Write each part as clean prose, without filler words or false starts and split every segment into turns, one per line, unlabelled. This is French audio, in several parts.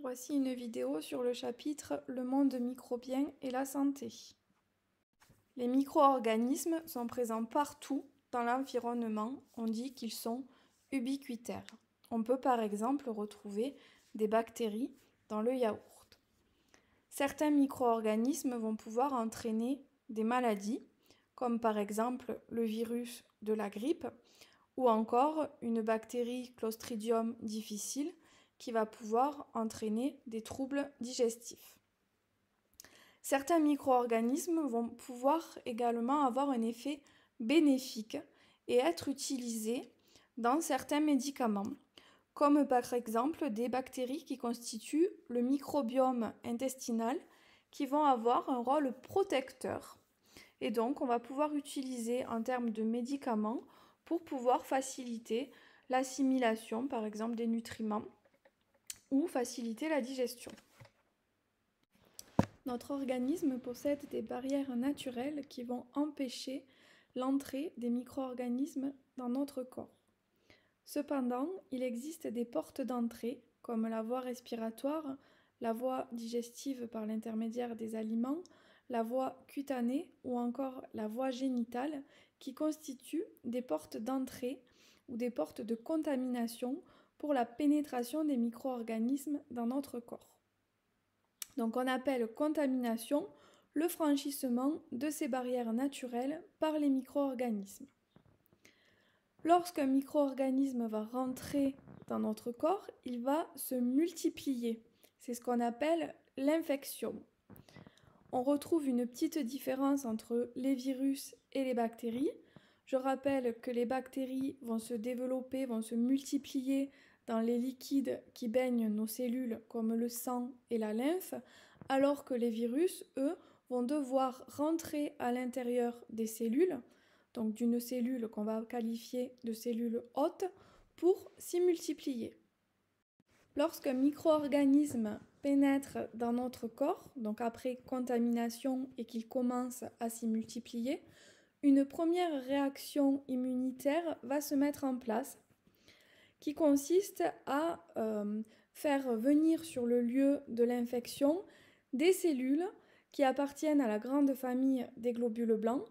Voici une vidéo sur le chapitre Le monde microbien et la santé. Les micro-organismes sont présents partout dans l'environnement. On dit qu'ils sont ubiquitaires. On peut par exemple retrouver des bactéries dans le yaourt. Certains micro-organismes vont pouvoir entraîner des maladies, comme par exemple le virus de la grippe ou encore une bactérie Clostridium difficile qui va pouvoir entraîner des troubles digestifs. Certains micro-organismes vont pouvoir également avoir un effet bénéfique et être utilisés dans certains médicaments, comme par exemple des bactéries qui constituent le microbiome intestinal qui vont avoir un rôle protecteur. Et donc, on va pouvoir utiliser en termes de médicaments pour pouvoir faciliter l'assimilation, par exemple, des nutriments ou faciliter la digestion. Notre organisme possède des barrières naturelles qui vont empêcher l'entrée des micro-organismes dans notre corps. Cependant, il existe des portes d'entrée, comme la voie respiratoire, la voie digestive par l'intermédiaire des aliments, la voie cutanée ou encore la voie génitale, qui constituent des portes d'entrée ou des portes de contamination pour la pénétration des micro-organismes dans notre corps. Donc on appelle contamination le franchissement de ces barrières naturelles par les micro-organismes. Lorsqu'un micro-organisme va rentrer dans notre corps, il va se multiplier. C'est ce qu'on appelle l'infection. On retrouve une petite différence entre les virus et les bactéries. Je rappelle que les bactéries vont se développer, vont se multiplier dans les liquides qui baignent nos cellules comme le sang et la lymphe, alors que les virus, eux, vont devoir rentrer à l'intérieur des cellules, donc d'une cellule qu'on va qualifier de cellule hôte, pour s'y multiplier. Lorsqu'un micro-organisme pénètre dans notre corps, donc après contamination et qu'il commence à s'y multiplier, une première réaction immunitaire va se mettre en place qui consiste à faire venir sur le lieu de l'infection des cellules qui appartiennent à la grande famille des globules blancs.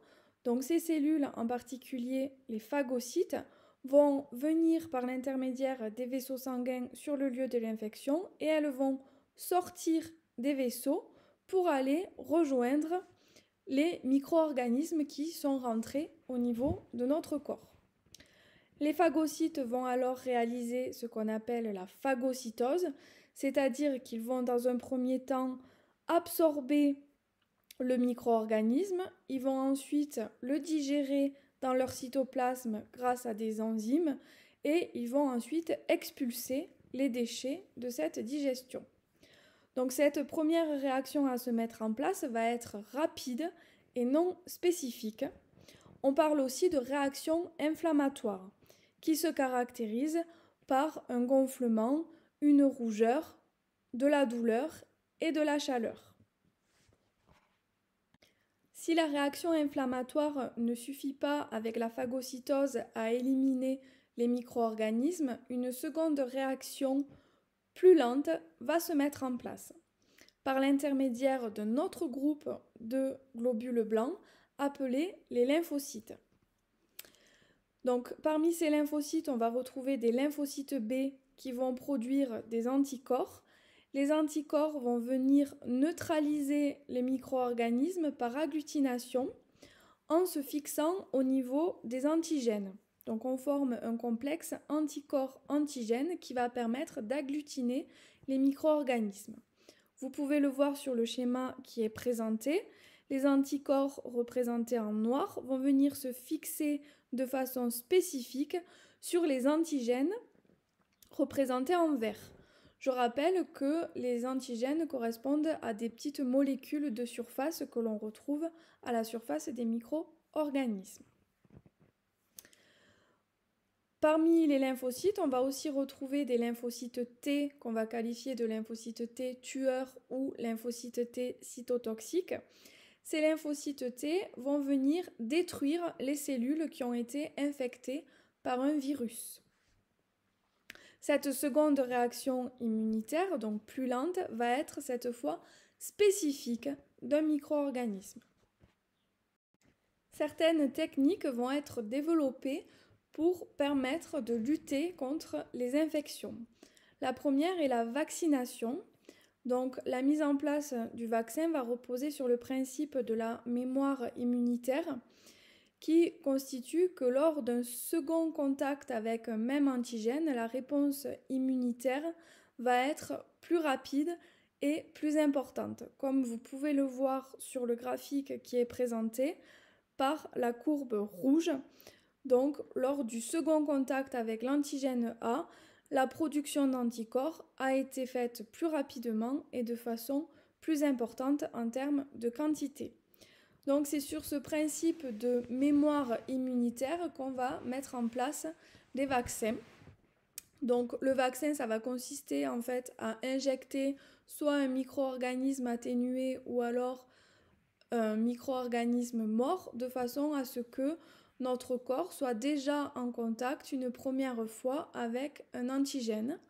Donc ces cellules, en particulier les phagocytes, vont venir par l'intermédiaire des vaisseaux sanguins sur le lieu de l'infection et elles vont sortir des vaisseaux pour aller rejoindre les micro-organismes qui sont rentrés au niveau de notre corps. Les phagocytes vont alors réaliser ce qu'on appelle la phagocytose, c'est-à-dire qu'ils vont dans un premier temps absorber le micro-organisme, ils vont ensuite le digérer dans leur cytoplasme grâce à des enzymes et ils vont ensuite expulser les déchets de cette digestion. Donc cette première réaction à se mettre en place va être rapide et non spécifique. On parle aussi de réaction inflammatoire qui se caractérise par un gonflement, une rougeur, de la douleur et de la chaleur. Si la réaction inflammatoire ne suffit pas avec la phagocytose à éliminer les micro-organismes, une seconde réaction plus lente va se mettre en place par l'intermédiaire d'un autre groupe de globules blancs appelés les lymphocytes. Donc parmi ces lymphocytes, on va retrouver des lymphocytes B qui vont produire des anticorps. Les anticorps vont venir neutraliser les micro-organismes par agglutination en se fixant au niveau des antigènes. Donc on forme un complexe anticorps-antigène qui va permettre d'agglutiner les micro-organismes. Vous pouvez le voir sur le schéma qui est présenté. Les anticorps représentés en noir vont venir se fixer de façon spécifique sur les antigènes représentés en vert. Je rappelle que les antigènes correspondent à des petites molécules de surface que l'on retrouve à la surface des micro-organismes. Parmi les lymphocytes, on va aussi retrouver des lymphocytes T qu'on va qualifier de lymphocytes T tueurs ou lymphocytes T cytotoxiques. Ces lymphocytes T vont venir détruire les cellules qui ont été infectées par un virus. Cette seconde réaction immunitaire, donc plus lente, va être cette fois spécifique d'un micro-organisme. Certaines techniques vont être développées pour permettre de lutter contre les infections. La première est la vaccination. Donc, la mise en place du vaccin va reposer sur le principe de la mémoire immunitaire qui constitue que lors d'un second contact avec un même antigène, la réponse immunitaire va être plus rapide et plus importante, comme vous pouvez le voir sur le graphique qui est présenté par la courbe rouge. Donc, lors du second contact avec l'antigène A, la production d'anticorps a été faite plus rapidement et de façon plus importante en termes de quantité. Donc c'est sur ce principe de mémoire immunitaire qu'on va mettre en place des vaccins. Donc le vaccin, ça va consister en fait à injecter soit un micro-organisme atténué ou alors un micro-organisme mort de façon à ce que notre corps soit déjà en contact une première fois avec un antigène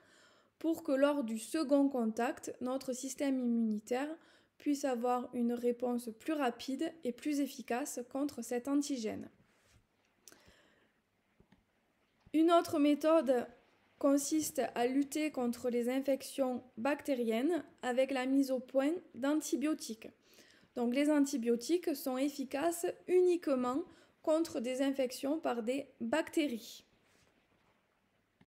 pour que lors du second contact, notre système immunitaire puisse avoir une réponse plus rapide et plus efficace contre cet antigène. Une autre méthode consiste à lutter contre les infections bactériennes avec la mise au point d'antibiotiques. Donc les antibiotiques sont efficaces uniquement contre des infections par des bactéries.